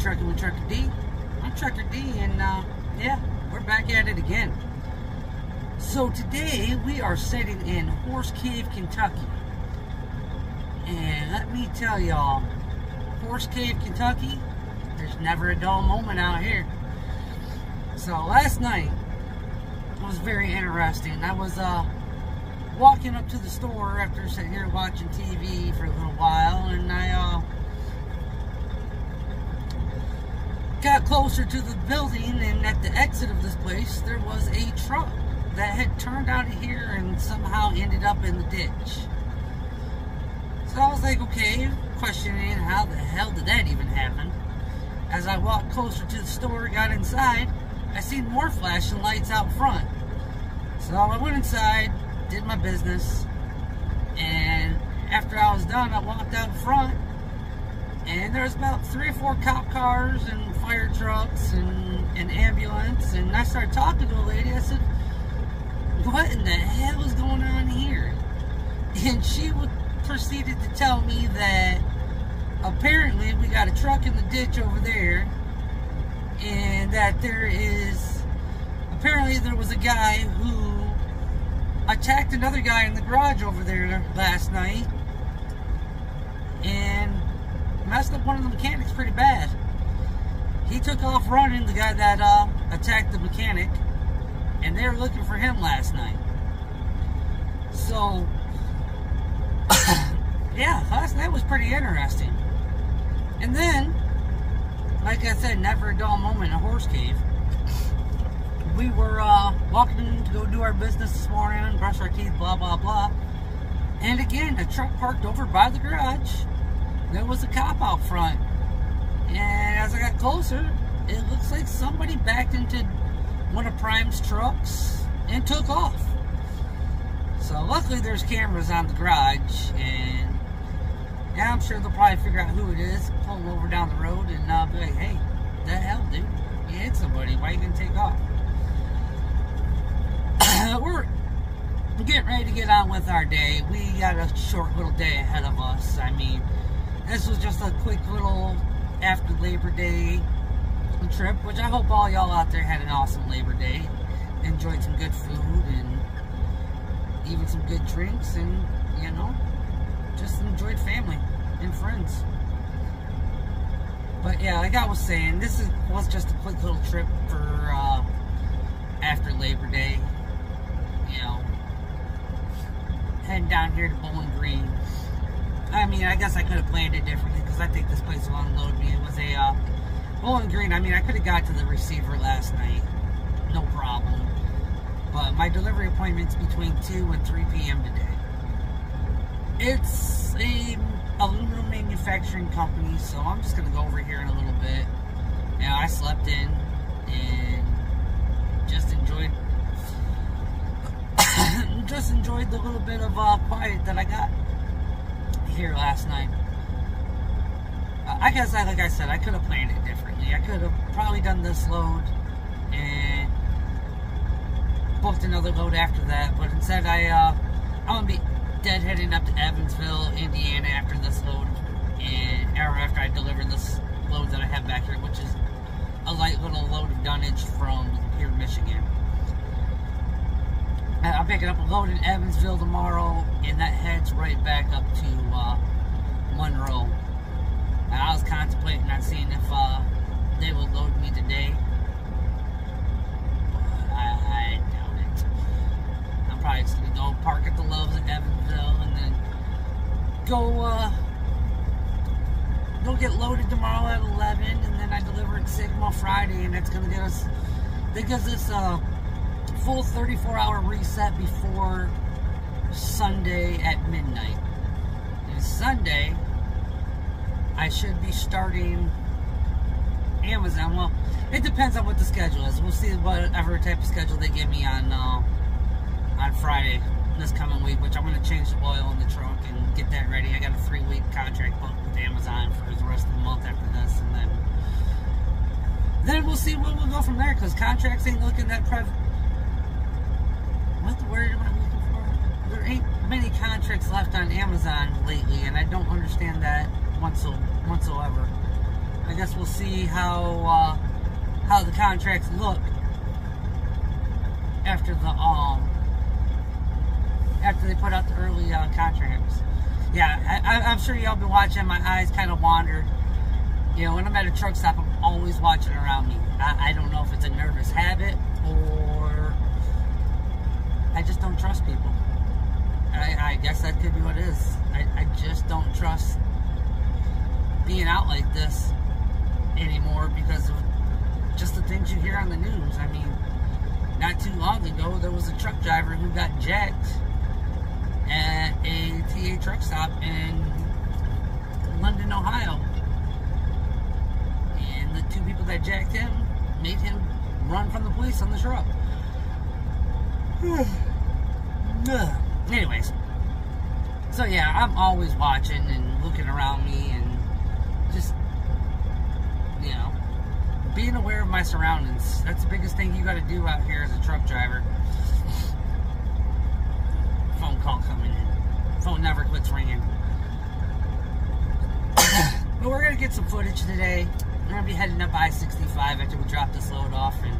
Trucking with Trucker D. I'm Trucker D, and yeah, we're back at it again. So today we are sitting in Horse Cave, Kentucky. And let me tell y'all, Horse Cave, Kentucky, there's never a dull moment out here. So last night was very interesting. I was walking up to the store after sitting here watching TV for a little while, and I got closer to the building, and at the exit of this place there was a truck that had turned out of here and somehow ended up in the ditch. So I was like, okay, questioning how the hell did that even happen. As I walked closer to the store, got inside, I seen more flashing lights out front. So I went inside, did my business, and after I was done, I walked out front, and there was about 3 or 4 cop cars and fire trucks and an ambulance, and I started talking to a lady. I said, what in the hell is going on here? And she proceeded to tell me that apparently we got a truck in the ditch over there, and that apparently there was a guy who attacked another guy in the garage over there last night and messed up one of the mechanics pretty bad. He took off running, the guy that attacked the mechanic, and they were looking for him last night. So yeah, last night was pretty interesting. And then, like I said, never a dull moment in Horse Cave. We were walking to go do our business this morning, brush our teeth, blah, blah, blah. And again, a truck parked over by the garage. There was a cop out front. And as I got closer, it looks like somebody backed into one of Prime's trucks and took off. So luckily there's cameras on the garage, and yeah, I'm sure they'll probably figure out who it is, pull them over down the road, and be like, hey, the hell, dude? You hit somebody, why are you gonna take off? We're getting ready to get on with our day. We got a short little day ahead of us. I mean, this was just a quick little after Labor Day trip, which I hope all y'all out there had an awesome Labor Day. Enjoyed some good food and even some good drinks, and, you know, just enjoyed family and friends. But yeah, like I was saying, this was just a quick little trip for after Labor Day. You know, heading down here to Bowling Green. I mean, I guess I could have planned it differently, because I think this place will unload me. It was a Bowling Green. I mean, I could have got to the receiver last night, no problem. But my delivery appointment's between 2 and 3 p.m. today. It's a aluminum manufacturing company, so I'm just gonna go over here in a little bit. You know, I slept in and just enjoyed the little bit of quiet that I got here last night. I guess, like I said, I could have planned it differently. I could have probably done this load and booked another load after that, but instead I'm gonna be deadheading up to Evansville, Indiana after this load, and after I deliver this load that I have back here, which is a light little load of dunnage from here in Michigan. I'm picking up a load in Evansville tomorrow, and that heads right back up to Monroe. And I was contemplating on seeing if they would load me today, but I doubt it. I'm probably just gonna go park at the Lowe's in Evansville, and then go get loaded tomorrow at 11, and then I deliver at Sigma Friday, and that's gonna get us. That gives us a full 34-hour reset before Sunday at midnight. And Sunday, I should be starting Amazon. Well, it depends on what the schedule is. We'll see whatever type of schedule they give me on Friday this coming week, which I'm going to change the oil in the trunk and get that ready. I got a 3-week contract booked with Amazon for the rest of the month after this, and then we'll see where we'll go from there, because contracts ain't looking that what the word am I looking for? There ain't many contracts left on Amazon lately, and I don't understand that whatsoever. I guess we'll see how the contracts look after they put out the early contracts. Yeah, I'm sure y'all been watching. My eyes kind of wandered. You know, when I'm at a truck stop, I'm always watching around me. I don't know if it's a nervous habit or I just don't trust people. I guess that could be what it is. I just don't trust being out like this anymore because of just the things you hear on the news. I mean, not too long ago, there was a truck driver who got jacked at a TA truck stop in London, Ohio. And the two people that jacked him made him run from the police on the truck. Anyways, so yeah, I'm always watching and looking around me and just, you know, being aware of my surroundings. That's the biggest thing you got to do out here as a truck driver. Phone call coming in. Phone never quits ringing. But we're going to get some footage today. We're going to be heading up I-65 after we drop this load off and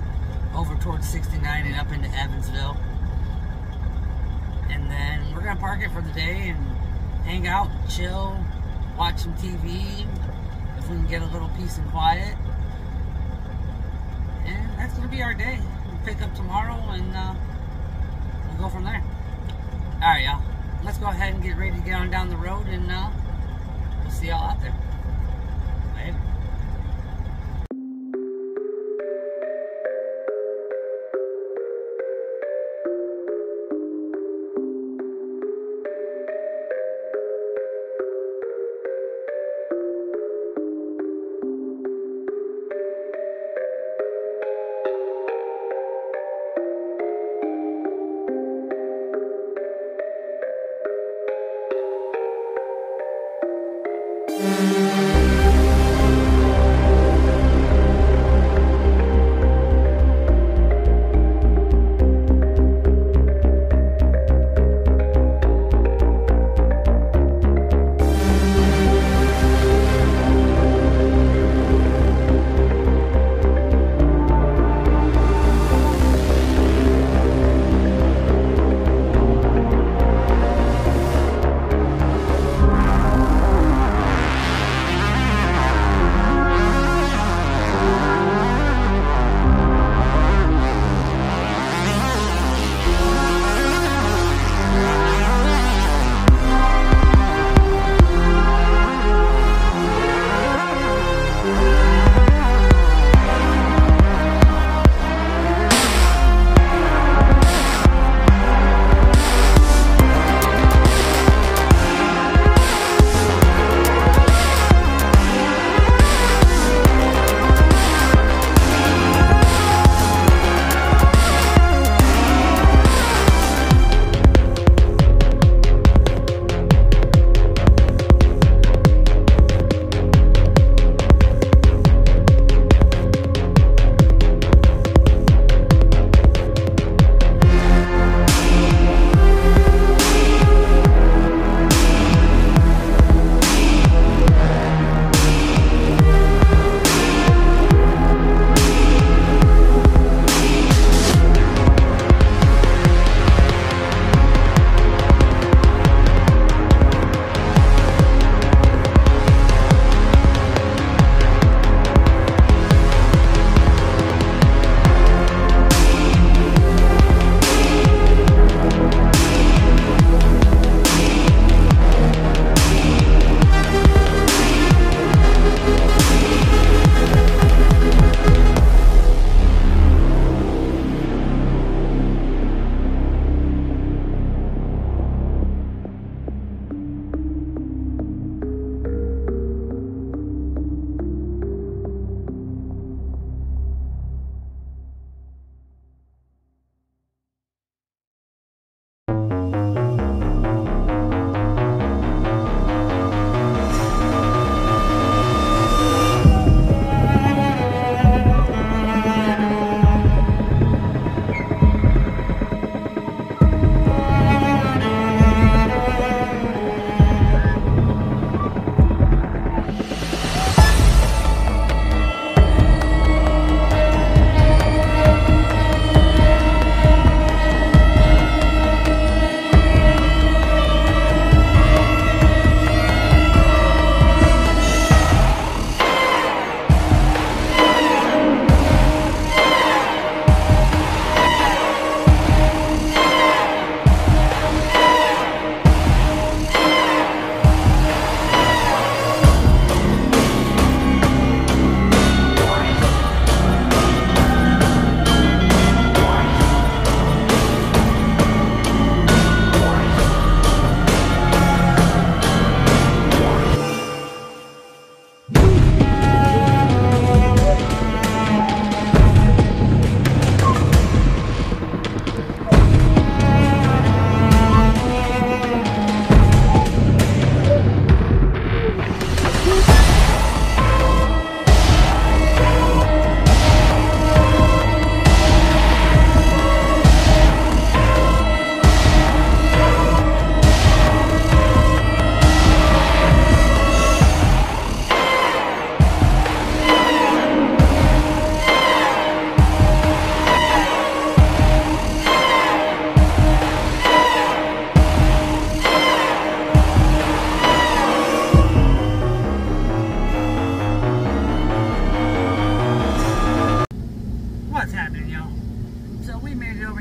over towards 69 and up into Evansville. And then we're going to park it for the day and hang out, chill, watch some TV, if we can get a little peace and quiet. And that's going to be our day. We'll pick up tomorrow and we'll go from there. Alright, y'all. Let's go ahead and get ready to get on down the road and we'll see y'all out there. Later.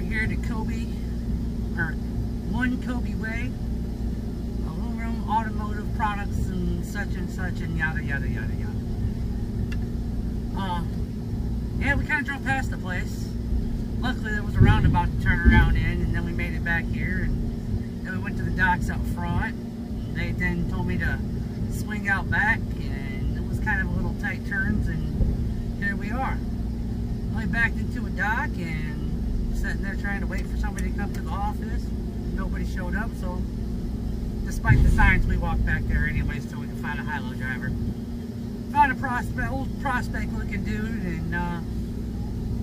here to Kobe, or One Kobe Way, aluminum automotive products and such and yada yada yada yada. Yeah, we kind of drove past the place. Luckily there was a roundabout to turn around in, and then we made it back here, and then we went to the docks out front. They then told me to swing out back, and it was kind of a little tight turns, and here we are. I backed into a dock and sitting there trying to wait for somebody to come to the office. Nobody showed up, so despite the signs, we walked back there anyways so we could find a high-low driver. Found a old prospect looking dude, and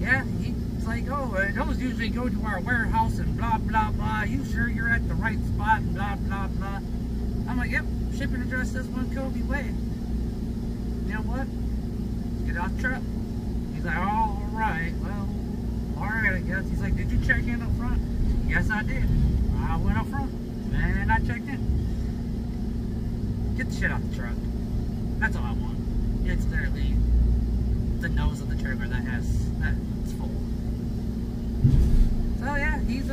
yeah, he's like, oh, those usually go to our warehouse and blah blah blah. You sure you're at the right spot and blah blah blah. I'm like, yep, shipping address says One Kobe Way. You know what? Get off the truck. He's like, all right, well, all right, I guess. He's like, did you check in up front? Yes, I did. I went up front and I checked in. Get the shit off the truck. That's all I want. It's literally the nose of the trigger that's full. So yeah, he's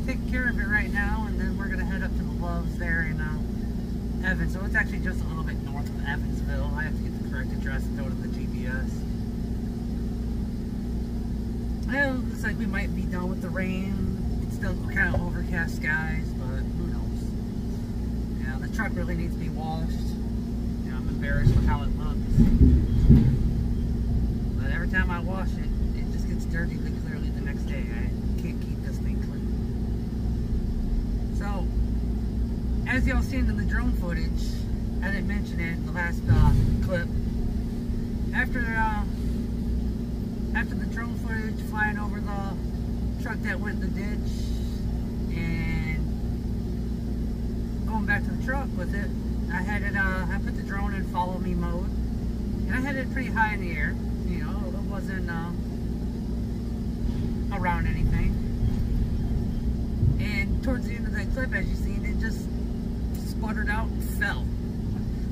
taking care of it right now, and then we're gonna head up to the Loves there in Evans. So it's actually just a little bit north of Evansville. I have to get the correct address and go to the GPS. Well, looks like we might be done with the rain. It's still kind of overcast skies, but who knows? Yeah, the truck really needs to be washed. You know, I'm embarrassed with how it looks. But every time I wash it, it just gets dirty clearly the next day. I can't keep this thing clean. So, as y'all seen in the drone footage, I didn't mention it in the last clip. After the drone footage flying over the truck that went in the ditch and going back to the truck with it, I put the drone in follow me mode, and I had it pretty high in the air. You know, it wasn't around anything. And towards the end of that clip, as you seen, it just sputtered out and fell.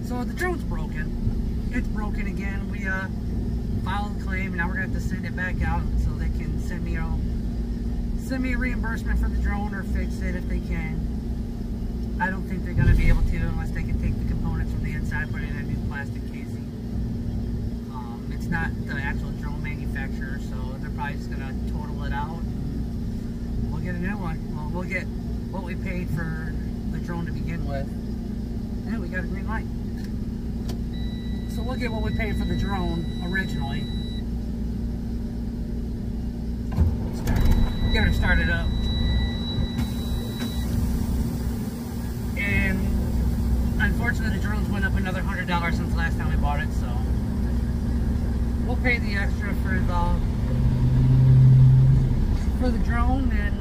So the drone's broken. It's broken again. We filed a claim, and now we're gonna have to send it back out so they can send me a reimbursement for the drone or fix it if they can. I don't think they're gonna be able to unless they can take the components from the inside, put it in a new plastic casing. It's not the actual drone manufacturer, so they're probably just gonna total it out. We'll get a new one. Well, we'll get what we paid for the drone to begin with. And we got a green light. So we'll get what we paid for the drone originally. Get her started up. And unfortunately the drones went up another $100 since the last time we bought it, so we'll pay the extra for the drone and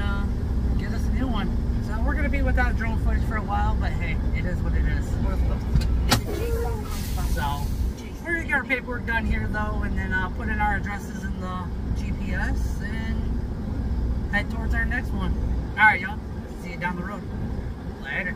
get us a new one. So we're gonna be without drone footage for a while, but hey, it is what it is. So we're gonna get our paperwork done here though, and then put in our addresses in the GPS and head towards our next one. All right, y'all. See you down the road. Later.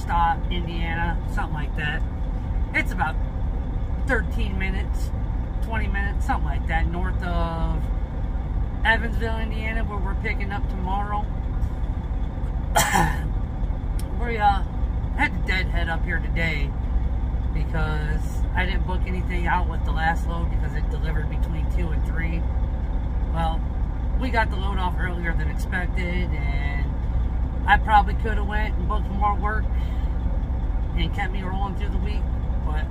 stop, Indiana, something like that. It's about 13 minutes, 20 minutes, something like that, north of Evansville, Indiana, where we're picking up tomorrow. We had to deadhead up here today because I didn't book anything out with the last load because it delivered between 2 and 3. Well, we got the load off earlier than expected, and I probably could have went and booked more work and kept me rolling through the week, but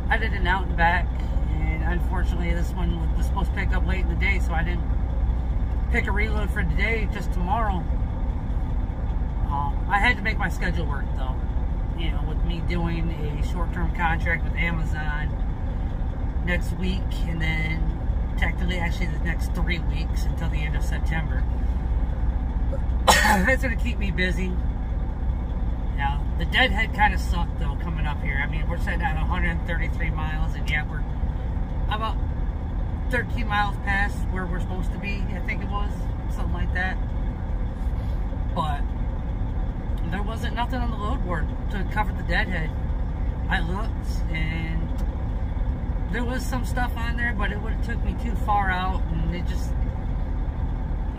I did an out and back, and unfortunately this one was supposed to pick up late in the day, so I didn't pick a reload for today, just tomorrow. I had to make my schedule work though, you know, with me doing a short-term contract with Amazon next week, and then technically actually the next 3 weeks until the end of September. That's going to keep me busy. Now, the deadhead kind of sucked though coming up here. I mean, we're sitting at 133 miles, and yeah, we're about 13 miles past where we're supposed to be, I think it was, something like that. But there wasn't nothing on the load board to cover the deadhead. I looked, and there was some stuff on there, but it would have took me too far out, and it just,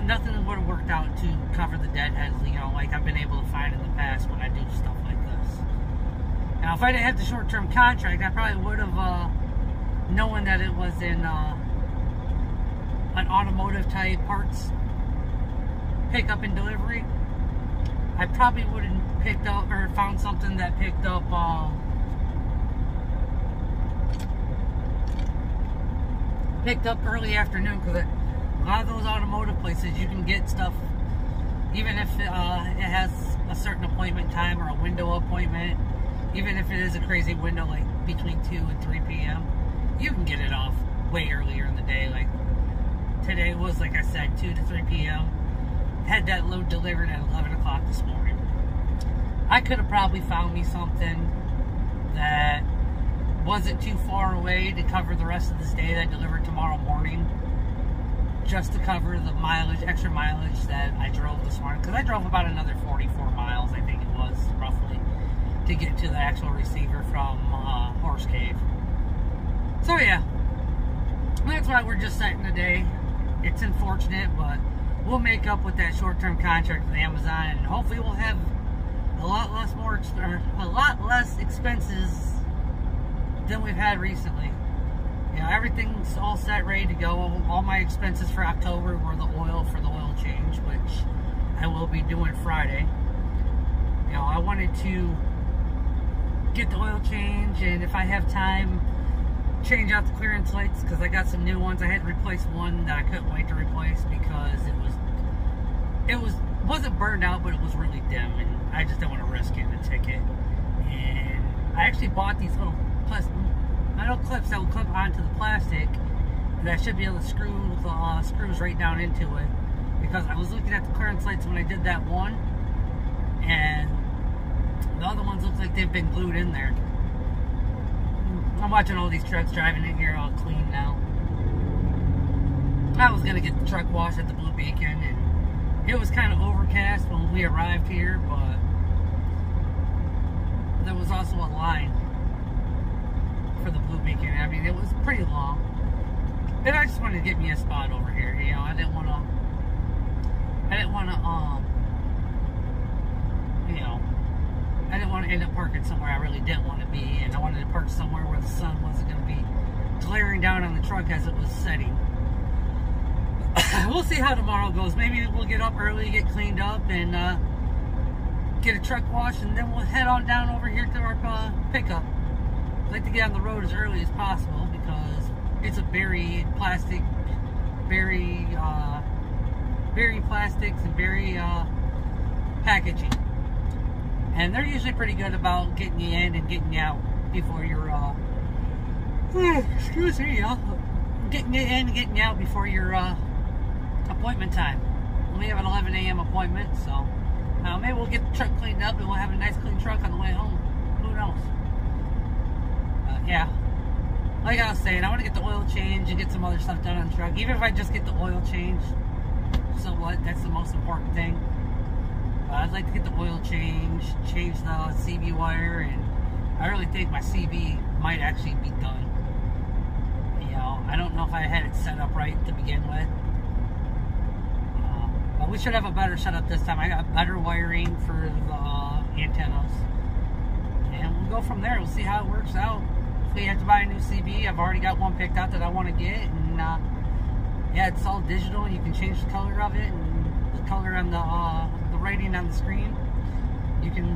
nothing would have worked out to cover the deadhead, you know, like I've been able to find in the past when I do stuff like this. Now, if I didn't have the short-term contract, I probably would have, knowing that it was in an automotive type parts pickup and delivery, I probably would have picked up or found something that picked up early afternoon, because a lot of those automotive places you can get stuff even if it has a certain appointment time or a window appointment, even if it is a crazy window like between 2 and 3 p.m. you can get it off way earlier in the day. Like today was, like I said, 2 to 3 p.m. Had that load delivered at 11 o'clock this morning. I could have probably found me something that wasn't too far away to cover the rest of this day that delivered tomorrow morning, just to cover the mileage, extra mileage that I drove this morning. Because I drove about another 44 miles, I think it was, roughly, to get to the actual receiver from Horse Cave. So yeah, that's why we're just setting the day. It's unfortunate, but we'll make up with that short-term contract with Amazon, and hopefully we'll have a lot less expenses than we've had recently. You know, everything's all set, ready to go. All my expenses for October were the oil for the oil change, which I will be doing Friday. You know, I wanted to get the oil change, and if I have time, change out the clearance lights, because I got some new ones. I had to replace one that I couldn't wait to replace because it wasn't burned out, but it was really dim, and I just didn't want to risk getting a ticket. And I actually bought these little metal clips that will clip onto the plastic, and I should be able to screw the screws right down into it, because I was looking at the clearance lights when I did that one, and the other ones look like they've been glued in there. I'm watching all these trucks driving in here all clean now. I was going to get the truck washed at the Blue Beacon, and it was kind of overcast when we arrived here, but there was also a line for the Blue Beacon. I mean, it was pretty long. And I just wanted to get me a spot over here, you know. I didn't want to, you know, I didn't want to end up parking somewhere I really didn't want to be, and I wanted to park somewhere where the sun wasn't going to be glaring down on the truck as it was setting. We'll see how tomorrow goes. Maybe we'll get up early, get cleaned up, and get a truck wash, and then we'll head on down over here to our pickup. I'd like to get on the road as early as possible because it's a berry plastic, berry plastics and berry packaging. And they're usually pretty good about getting you in and getting you out before you're, excuse me, getting you in and getting you out before your appointment time. We have an 11 a.m. appointment, so maybe we'll get the truck cleaned up and we'll have a nice clean truck on the way home. Who knows? Yeah. Like I was saying, I want to get the oil change and get some other stuff done on the truck. Even if I just get the oil change, so what? That's the most important thing. I'd like to get the oil change the CB wire, and I really think my CB might actually be done. You know, I don't know if I had it set up right to begin with. But we should have a better setup this time. I got better wiring for the antennas. And we'll go from there. We'll see how it works out. If we have to buy a new CB, I've already got one picked out that I want to get. And yeah, it's all digital. You can change the color of it and the color on the writing on the screen. You can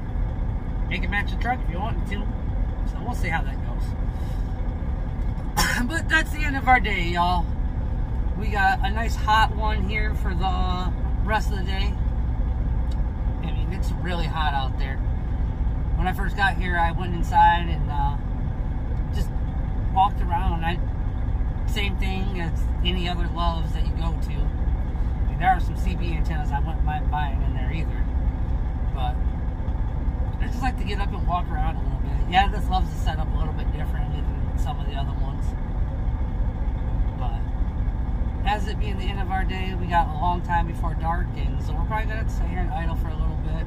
make it match the truck if you want to. So we'll see how that goes. But that's the end of our day, y'all. We got a nice hot one here for the rest of the day. I mean, it's really hot out there. When I first got here, I went inside and just walked around. Same thing as any other Loves that you go to. I mean, there are some CB antennas I wouldn't mind buying in there either. But I just like to get up and walk around a little bit. Yeah, this Loves is set up a little bit differently than some of the other ones. But as it being the end of our day, we got a long time before dark, and so we're probably going to have to stay here and idle for a little bit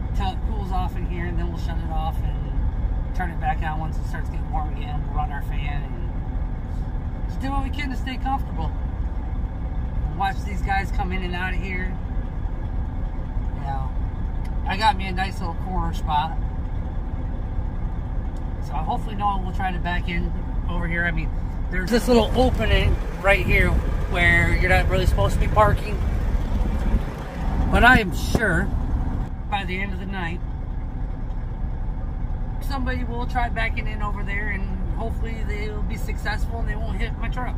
until it cools off in here, and then we'll shut it off and turn it back on once it starts getting warm again. We'll run our fan and just do what we can to stay comfortable. Watch these guys come in and out of here. Yeah, I got me a nice little corner spot, so hopefully no one will try to back in over here. I mean, there's this little opening right here where you're not really supposed to be parking, but I am sure by the end of the night somebody will try backing in over there, and hopefully they'll be successful and they won't hit my truck.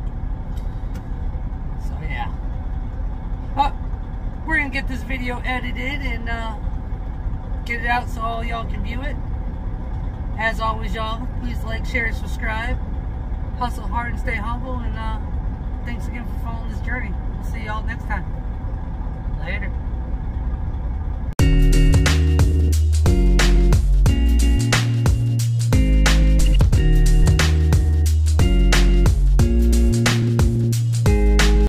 So yeah, but we're gonna get this video edited and get it out so all y'all can view it. As always, y'all, please like, share, and subscribe. Hustle hard and stay humble, and thanks again for following this journey. We'll see y'all next time. Later.